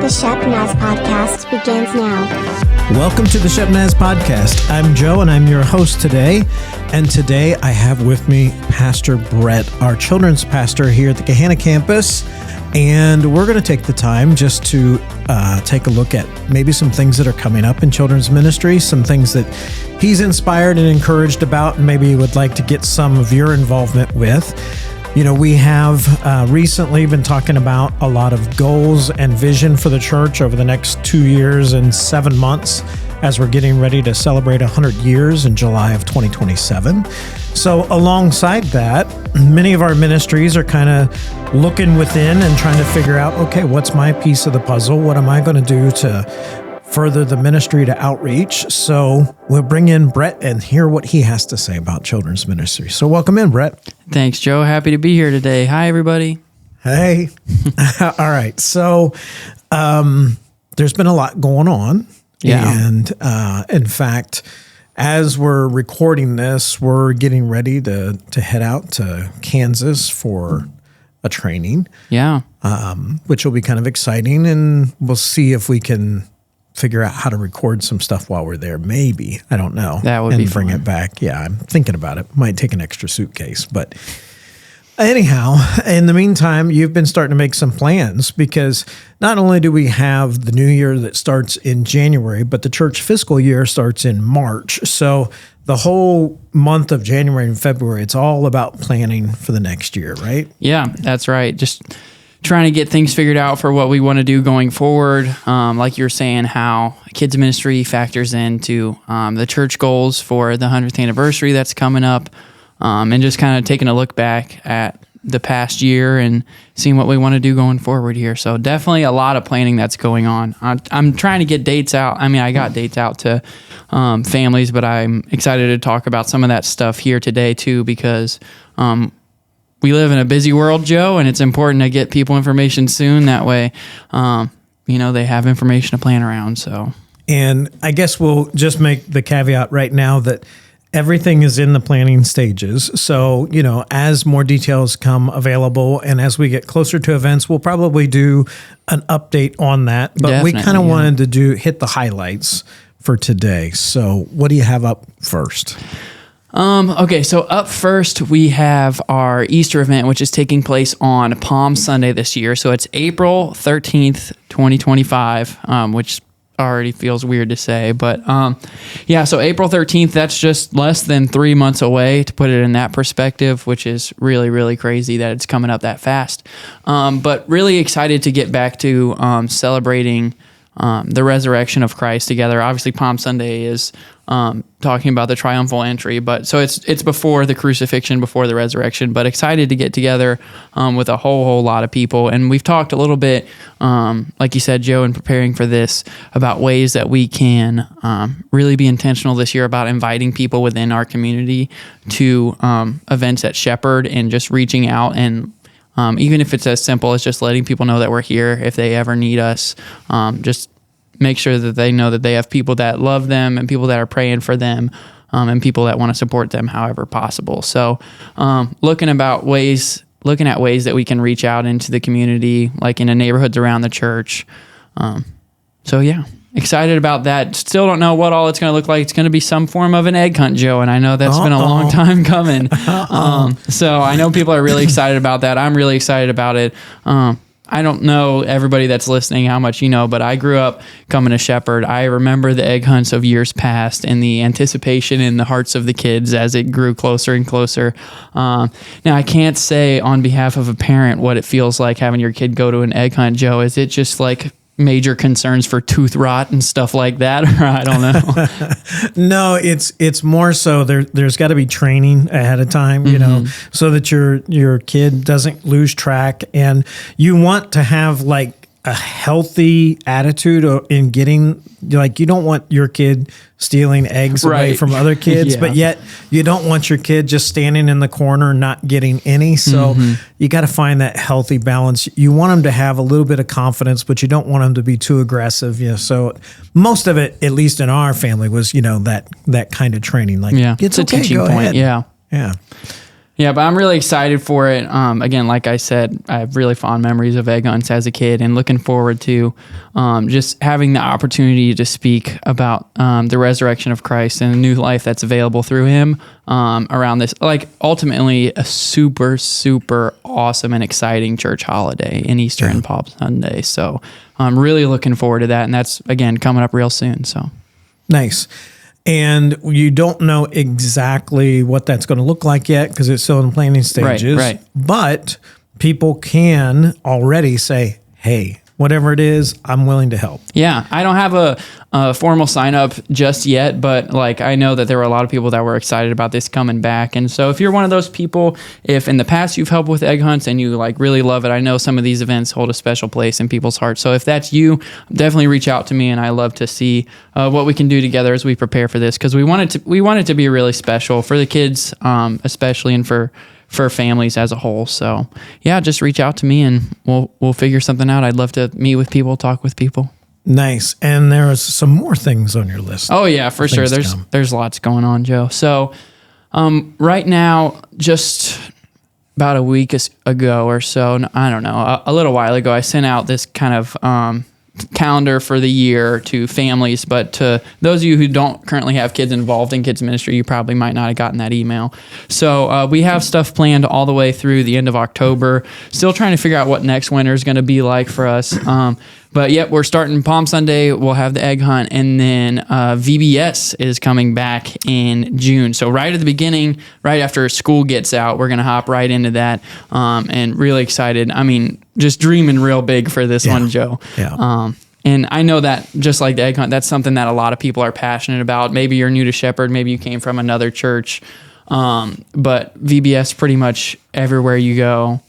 The Shepnaz Podcast begins now. Welcome to the Shepnaz Podcast. I'm Joe, and I'm your host today. And today I have with me Pastor Brett, our children's pastor here at the Gahanna campus. And we're going to take the time just to take a look at maybe some things that are coming up in children's ministry, some things that he's inspired and encouraged about, and maybe would like to get some of your involvement with. You know, we have recently been talking about a lot of goals and vision for the church over the next 2 years and 7 months as we're getting ready to celebrate 100 years in July of 2027. So alongside that, many of our ministries are kind of looking within and trying to figure out, okay, what's my piece of the puzzle? What am I going to do to further the ministry to outreach? So we'll bring in Brett and hear what he has to say about children's ministry. So welcome in, Brett. Thanks, Joe. Happy to be here today. Hi, everybody. Hey. All right. So there's been a lot going on. Yeah. And in fact, as we're recording this, we're getting ready to head out to Kansas for a training. Yeah. Which will be kind of exciting. And we'll see if we can figure out how to record some stuff while we're there. Maybe. I don't know. That would be bring fun. it back. Yeah, I'm thinking about it. Might take an extra suitcase. But anyhow, in the meantime, you've been starting to make some plans because not only do we have the new year that starts in January, but the church fiscal year starts in March. So the whole month of January and February, it's all about planning for the next year, right? Yeah, that's right. Just trying to get things figured out for what we want to do going forward. Like you were saying, how kids ministry factors into the church goals for the 100th anniversary that's coming up, and just kind of taking a look back at the past year and seeing what we want to do going forward here. So definitely a lot of planning that's going on. I'm trying to get dates out. I mean, I got dates out to families, but I'm excited to talk about some of that stuff here today too, because we live in a busy world, Joe, and it's important to get people information soon. That way, they have information to plan around. So, and I guess we'll just make the caveat right now that everything is in the planning stages. So, as more details come available and as we get closer to events, we'll probably do an update on that. But Definitely, we kind of wanted to hit the highlights for today. So what do you have up first? Okay, so up first, we have our Easter event, which is taking place on Palm Sunday this year. So it's April 13th, 2025, which already feels weird to say. But so April 13th, that's just less than 3 months away, to put it in that perspective, which is really, really crazy that it's coming up that fast. But really excited to get back to celebrating the resurrection of Christ together. Obviously, Palm Sunday is talking about the triumphal entry, but so it's before the crucifixion, before the resurrection, but excited to get together with a whole lot of people. And we've talked a little bit, like you said, Joe, in preparing for this, about ways that we can really be intentional this year about inviting people within our community to events at Shepherd and just reaching out, and even if it's as simple as just letting people know that we're here if they ever need us. Just make sure that they know that they have people that love them and people that are praying for them, and people that want to support them however possible. So looking at ways that we can reach out into the community, like in the neighborhoods around the church. Excited about that. Still don't know what all it's going to look like. It's going to be some form of an egg hunt, Joe, and I know that's been a long time coming. So I know people are really excited about that. I'm really excited about it. I don't know everybody that's listening how much you know, but I grew up coming to Shepherd. I remember the egg hunts of years past and the anticipation in the hearts of the kids as it grew closer and closer. Now, I can't say on behalf of a parent what it feels like having your kid go to an egg hunt, Joe. Is it just like major concerns for tooth rot and stuff like that? Or I don't know. No, it's more so there's got to be training ahead of time, so that your kid doesn't lose track, and you want to have like a healthy attitude in getting, like, you don't want your kid stealing eggs away from other kids, but yet you don't want your kid just standing in the corner not getting any. So you got to find that healthy balance. You want them to have a little bit of confidence, but you don't want them to be too aggressive. So most of it, at least in our family, was, that kind of training. Like, it's a teaching point. Ahead. Yeah. Yeah, but I'm really excited for it. Again, like I said, I have really fond memories of egg hunts as a kid, and looking forward to just having the opportunity to speak about the resurrection of Christ and the new life that's available through Him around this, like ultimately a super, super awesome and exciting church holiday in Easter and Palm Sunday. So I'm really looking forward to that, and that's again coming up real soon. So Nice. And you don't know exactly what that's going to look like yet because it's still in planning stages. Right. But people can already say, hey, whatever it is, I'm willing to help. Yeah, I don't have a formal sign up just yet, but like I know that there were a lot of people that were excited about this coming back. And so if you're one of those people, if in the past you've helped with egg hunts and you like really love it, I know some of these events hold a special place in people's hearts. So if that's you, definitely reach out to me, and I love to see what we can do together as we prepare for this, because we want it to be really special for the kids, especially, and for families as a whole. So yeah, just reach out to me and we'll figure something out. I'd love to meet with people, talk with people. Nice. And there's some more things on your list. Oh yeah, for sure. There's lots going on, Joe. So right now, just about a week ago or so, I don't know, a little while ago, I sent out this kind of calendar for the year to families, but to those of you who don't currently have kids involved in kids ministry, you probably might not have gotten that email. So we have stuff planned all the way through the end of October, still trying to figure out what next winter is going to be like for us. But yep, we're starting Palm Sunday. We'll have the egg hunt, and then VBS is coming back in June. So right at the beginning, right after school gets out, we're going to hop right into that, and really excited. I mean, just dreaming real big for this one, Joe. Yeah. And I know that just like the egg hunt, that's something that a lot of people are passionate about. Maybe you're new to Shepherd, maybe you came from another church, but VBS pretty much everywhere you go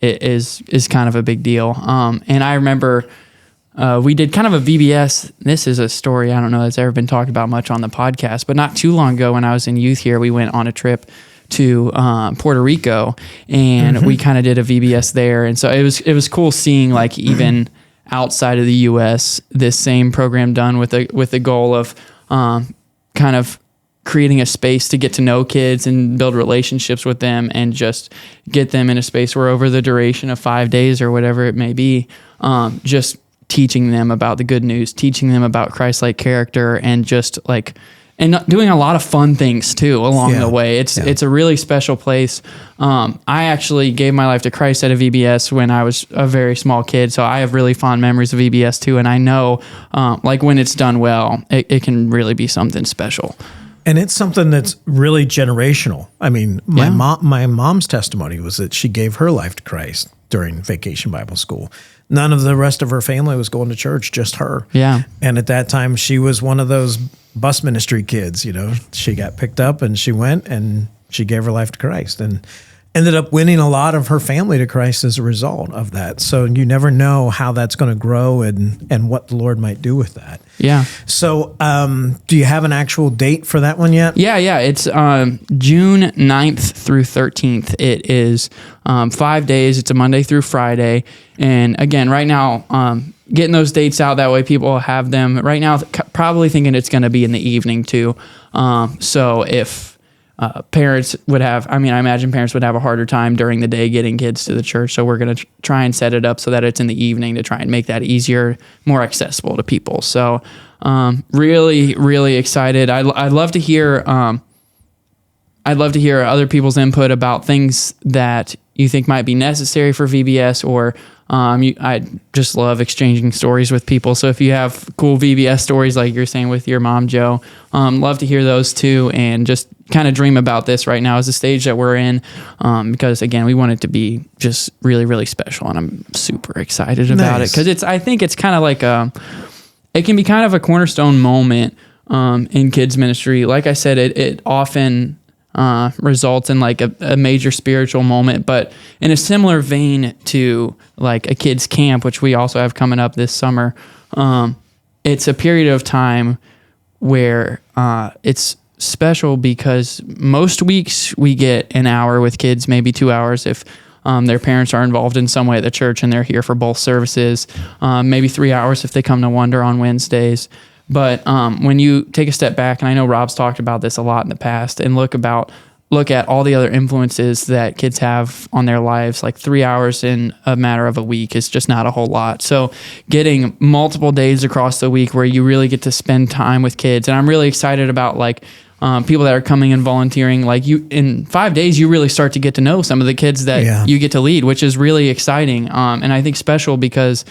is kind of a big deal. And I remember we did kind of a VBS. This is a story I don't know that's ever been talked about much on the podcast, but not too long ago when I was in youth here, we went on a trip to Puerto Rico, and we kind of did a VBS there. And so it was cool seeing like even outside of the U.S. this same program done with the goal of kind of creating a space to get to know kids and build relationships with them, and just get them in a space where over the duration of 5 days or whatever it may be, just teaching them about the good news, teaching them about Christ-like character, and just like, and doing a lot of fun things too along the way. It's a really special place. I actually gave my life to Christ at a VBS when I was a very small kid, so I have really fond memories of VBS too. And I know, like when it's done well, it can really be something special. And it's something that's really generational. I mean, my mom's testimony was that she gave her life to Christ during Vacation Bible School. None of the rest of her family was going to church, just her. Yeah. And at that time, she was one of those bus ministry kids, you know. She got picked up and she went and she gave her life to Christ and ended up winning a lot of her family to Christ as a result of that. So you never know how that's going to grow and what the Lord might do with that. Yeah. So do you have an actual date for that one yet? Yeah. It's June 9th through 13th. It is 5 days. It's a Monday through Friday. And again, right now, getting those dates out, that way people have them. Right now, probably thinking it's going to be in the evening too. So if parents would have, I imagine parents would have a harder time during the day getting kids to the church. So we're going to try and set it up so that it's in the evening to try and make that easier, more accessible to people. So really, really excited. I'd love to hear other people's input about things that you think might be necessary for VBS, or I just love exchanging stories with people. So if you have cool VBS stories like you're saying with your mom, Joe, love to hear those too, and just kind of dream about this right now as the stage that we're in, because again, we want it to be just really, really special, and I'm super excited about it, because I think it's kind of like it can be kind of a cornerstone moment in kids ministry. Like I said, it often results in like a major spiritual moment, but in a similar vein to like a kids camp, which we also have coming up this summer. It's a period of time where it's special because most weeks we get an hour with kids, maybe 2 hours if their parents are involved in some way at the church and they're here for both services, maybe 3 hours if they come to Wonder on Wednesdays. But when you take a step back, and I know Rob's talked about this a lot in the past, and look about look at all the other influences that kids have on their lives, like 3 hours in a matter of a week is just not a whole lot. So getting multiple days across the week where you really get to spend time with kids. And I'm really excited about like people that are coming and volunteering. Like you, in 5 days, you really start to get to know some of the kids that you get to lead, which is really exciting. And I think special because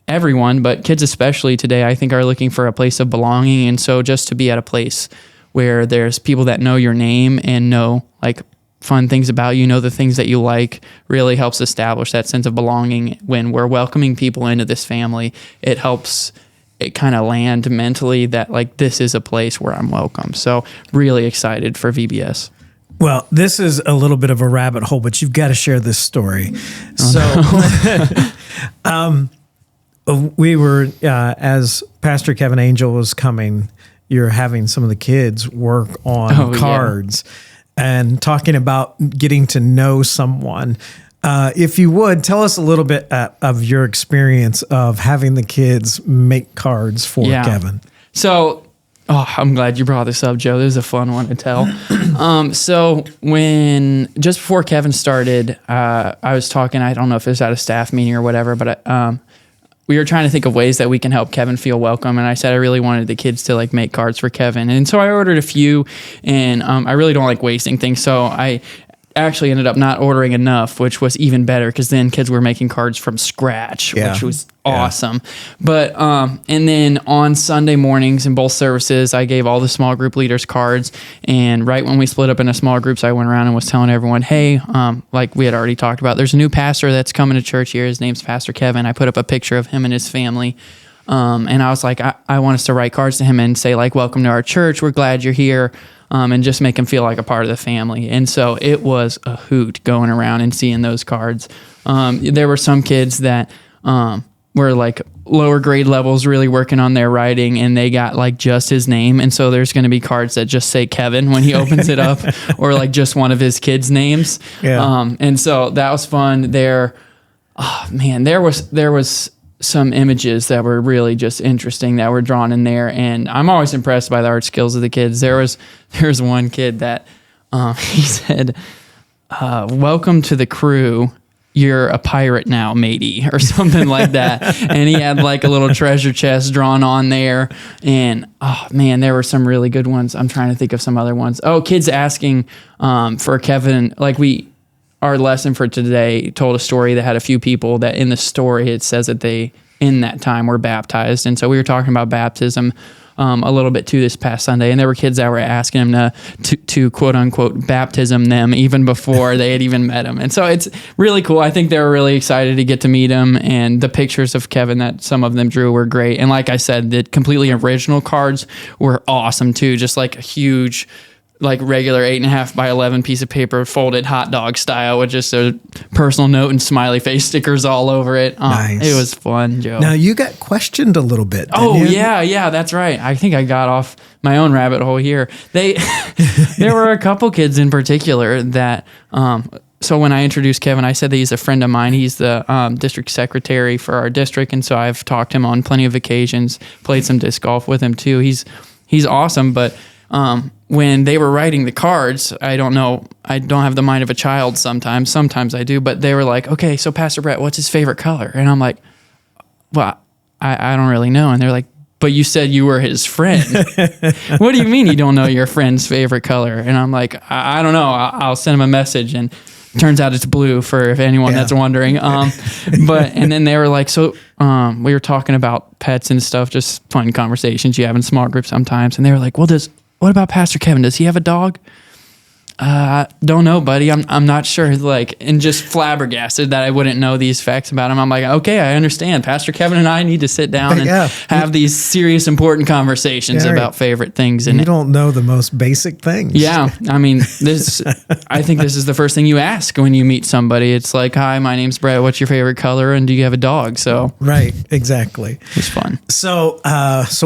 everyone, but kids especially today, I think are looking for a place of belonging. And so just to be at a place where there's people that know your name and know like fun things about you, know the things that you like, really helps establish that sense of belonging. When we're welcoming people into this family, it helps it kind of land mentally that like this is a place where I'm welcome. So really excited for VBS. Well, this is a little bit of a rabbit hole, but you've got to share this story. We were, as Pastor Kevin Angel was coming, you're having some of the kids work on cards and talking about getting to know someone. If you would, tell us a little bit of your experience of having the kids make cards for Kevin. So, I'm glad you brought this up, Joe. This is a fun one to tell. So just before Kevin started, I was talking, I don't know if it was at a staff meeting or whatever, but we were trying to think of ways that we can help Kevin feel welcome. And I said I really wanted the kids to like make cards for Kevin. And so I ordered a few, and I really don't like wasting things. So I actually ended up not ordering enough, which was even better because then kids were making cards from scratch, which was awesome. But and then on Sunday mornings in both services, I gave all the small group leaders cards. And right when we split up into small groups, I went around and was telling everyone, hey, like we had already talked about, there's a new pastor that's coming to church here. His name's Pastor Kevin. I put up a picture of him and his family. And I was like, I want us to write cards to him and say like, welcome to our church. We're glad you're here. And just make him feel like a part of the family. And so it was a hoot going around and seeing those cards. There were some kids that were like lower grade levels really working on their writing, and they got like just his name. And so there's going to be cards that just say Kevin when he opens it up, or like just one of his kids' names. And so that was fun. There was some images that were really just interesting that were drawn in there. And I'm always impressed by the art skills of the kids. There's one kid that he said, welcome to the crew. You're a pirate now, matey, or something like that. And he had like a little treasure chest drawn on there. And oh man, there were some really good ones. I'm trying to think of some other ones. Oh, kids asking for Kevin, like our lesson for today told a story that had a few people that in the story, it says that they, in that time, were baptized. And so we were talking about baptism a little bit too this past Sunday. And there were kids that were asking him to quote unquote baptism them even before they had even met him. And so it's really cool. I think they were really excited to get to meet him. And the pictures of Kevin that some of them drew were great. And like I said, the completely original cards were awesome too. Just like a huge, like regular 8.5 by 11 piece of paper, folded hot dog style with just a personal note and smiley face stickers all over it. Nice. It was fun, Joe. Now you got questioned a little bit. Oh you? yeah, that's right. I think I got off my own rabbit hole here. There were a couple kids in particular that, so when I introduced Kevin, I said that he's a friend of mine. He's the district secretary for our district. And so I've talked to him on plenty of occasions, played some disc golf with him too. He's awesome. But, when they were writing the cards, I don't have the mind of a child sometimes I do, but they were like, okay, so Pastor Brett, what's his favorite color? And I'm like, well, I don't really know. And they're like, but you said you were his friend. What do you mean you don't know your friend's favorite color? And I'm like, I don't know. I'll send him a message, and turns out it's blue for if anyone that's wondering. And then they were like, so we were talking about pets and stuff, just fun conversations you have in small groups sometimes. And they were like, well, what about Pastor Kevin? Does he have a dog? Don't know, buddy. I'm not sure. Like, and just flabbergasted that I wouldn't know these facts about him. I'm like, okay, I understand. Pastor Kevin and I need to sit down and have these serious, important conversations about favorite things. And you don't know the most basic things. Yeah, I mean, I think this is the first thing you ask when you meet somebody. It's like, hi, my name's Brett. What's your favorite color? And do you have a dog? So right, exactly. It's fun. So,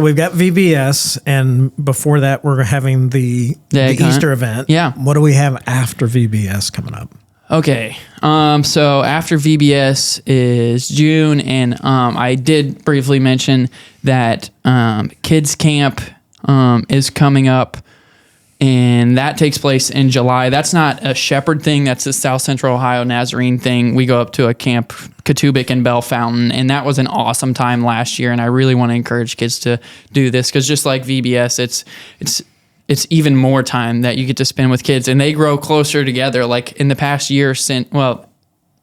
we've got VBS, and before that, we're having the Easter event. Yeah. What do we have after VBS coming up? Okay. So after VBS is June, and I did briefly mention that kids camp is coming up And that takes place in July. That's not a Shepherd thing. That's a South Central Ohio Nazarene thing. We go up to a camp, Catubik and Bell Fountain, and that was an awesome time last year. And I really want to encourage kids to do this, because just like VBS, it's even more time that you get to spend with kids, and they grow closer together. Like in the past year,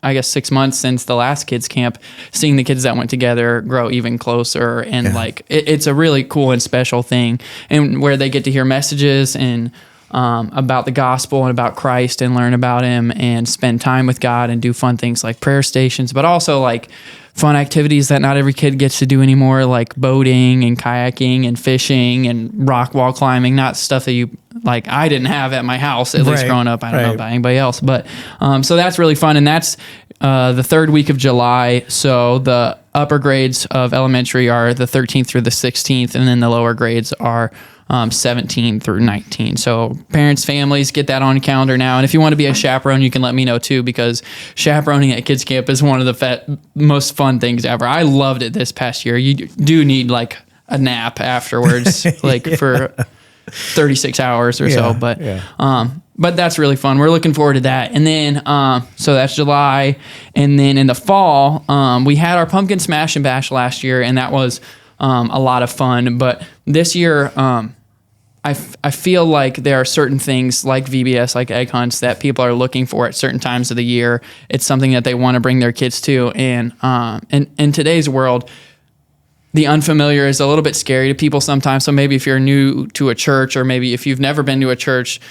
I guess 6 months since the last kids camp, seeing the kids that went together grow even closer, and it's a really cool and special thing, and where they get to hear messages and about the gospel and about Christ and learn about him and spend time with God and do fun things like prayer stations, but also like fun activities that not every kid gets to do anymore, like boating and kayaking and fishing and rock wall climbing, not stuff that I didn't have at my house, at least growing up. I don't know about anybody else, but so that's really fun. And that's the third week of July. So the upper grades of elementary are the 13th through the 16th, and then the lower grades are 17 through 19. So parents, families, get that on your calendar now. And if you want to be a chaperone, you can let me know too, because chaperoning at kids camp is one of the most fun things ever. I loved it this past year. You do need like a nap afterwards, for 36 hours or so. But that's really fun. We're looking forward to that. And then, so that's July. And then in the fall, we had our pumpkin smash and bash last year, and that was a lot of fun. But this year, I feel like there are certain things like VBS, like egg hunts, that people are looking for at certain times of the year. It's something that they want to bring their kids to. And in today's world, the unfamiliar is a little bit scary to people sometimes. So maybe if you're new to a church, or maybe if you've never been to a church,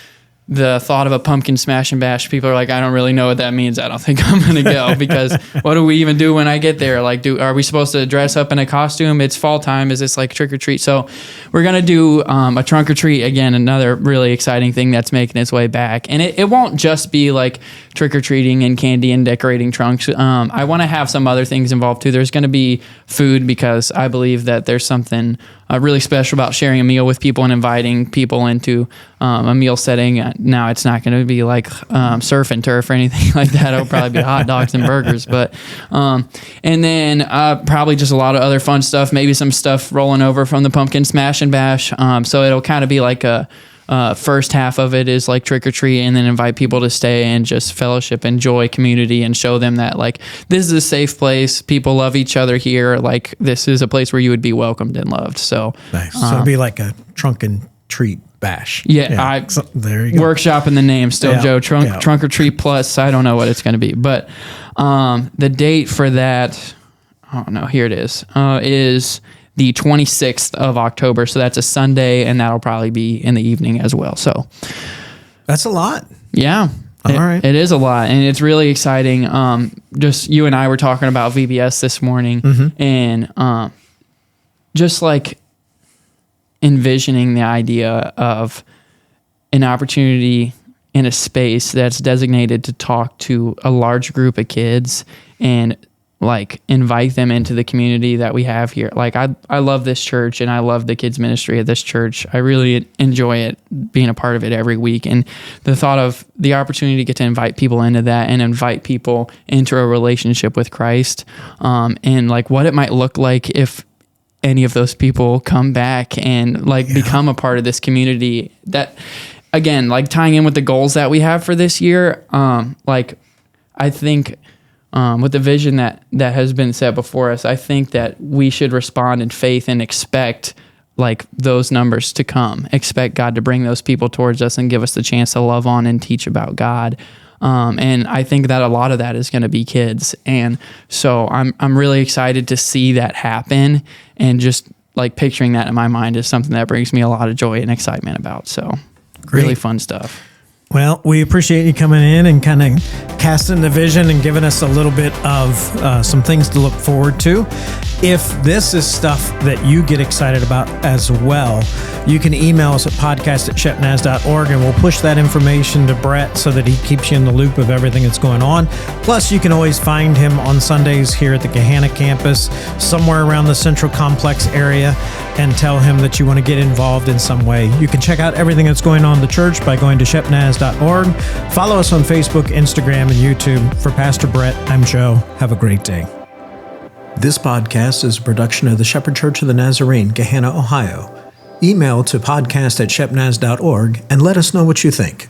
the thought of a pumpkin smash and bash, people are like, I don't really know what that means. I don't think I'm going to go, because what do we even do when I get there? Like, are we supposed to dress up in a costume? It's fall time. Is this like trick or treat? So we're going to do a trunk or treat again, another really exciting thing that's making its way back. And it won't just be like trick or treating and candy and decorating trunks. I want to have some other things involved too. There's going to be food, because I believe that there's something really special about sharing a meal with people and inviting people into a meal setting. Now, it's not going to be like surf and turf or anything like that. It'll probably be hot dogs and burgers, but and then probably just a lot of other fun stuff. Maybe some stuff rolling over from the pumpkin smash and bash. So it'll kind of be like a first half of it is like trick or treat, and then invite people to stay and just fellowship, enjoy community, and show them that like this is a safe place. People love each other here. Like this is a place where you would be welcomed and loved. So nice. So it'd be like a trunk and treat bash. Yeah. So there you go. Workshop in the name still, Joe. Trunk or treat plus. I don't know what it's going to be, but the date for that, oh no, here it is the 26th of October. So that's a Sunday, and that'll probably be in the evening as well. So that's a lot. Yeah. All right. It is a lot, and it's really exciting. Just you and I were talking about VBS this morning, and just like envisioning the idea of an opportunity in a space that's designated to talk to a large group of kids and like invite them into the community that we have here. Like I love this church, and I love the kids ministry at this church. I really enjoy it, being a part of it every week. And the thought of the opportunity to get to invite people into that and invite people into a relationship with Christ, and like what it might look like if any of those people come back and like become a part of this community, that again, like tying in with the goals that we have for this year. Like I think, with the vision that has been set before us, I think that we should respond in faith and expect like those numbers to come. Expect God to bring those people towards us and give us the chance to love on and teach about God. And I think that a lot of that is going to be kids. And so I'm really excited to see that happen, and just like picturing that in my mind is something that brings me a lot of joy and excitement about. So really fun stuff. Well, we appreciate you coming in and kind of casting the vision and giving us a little bit of some things to look forward to. If this is stuff that you get excited about as well, you can email us at podcast@shepnaz.org, and we'll push that information to Brett so that he keeps you in the loop of everything that's going on. Plus, you can always find him on Sundays here at the Gahanna campus, somewhere around the Central Complex area, and tell him that you want to get involved in some way. You can check out everything that's going on in the church by going to shepnaz.org. Follow us on Facebook, Instagram, and YouTube. For Pastor Brett, I'm Joe. Have a great day. This podcast is a production of the Shepherd Church of the Nazarene, Gahanna, Ohio. email to podcast@shepnaz.org and let us know what you think.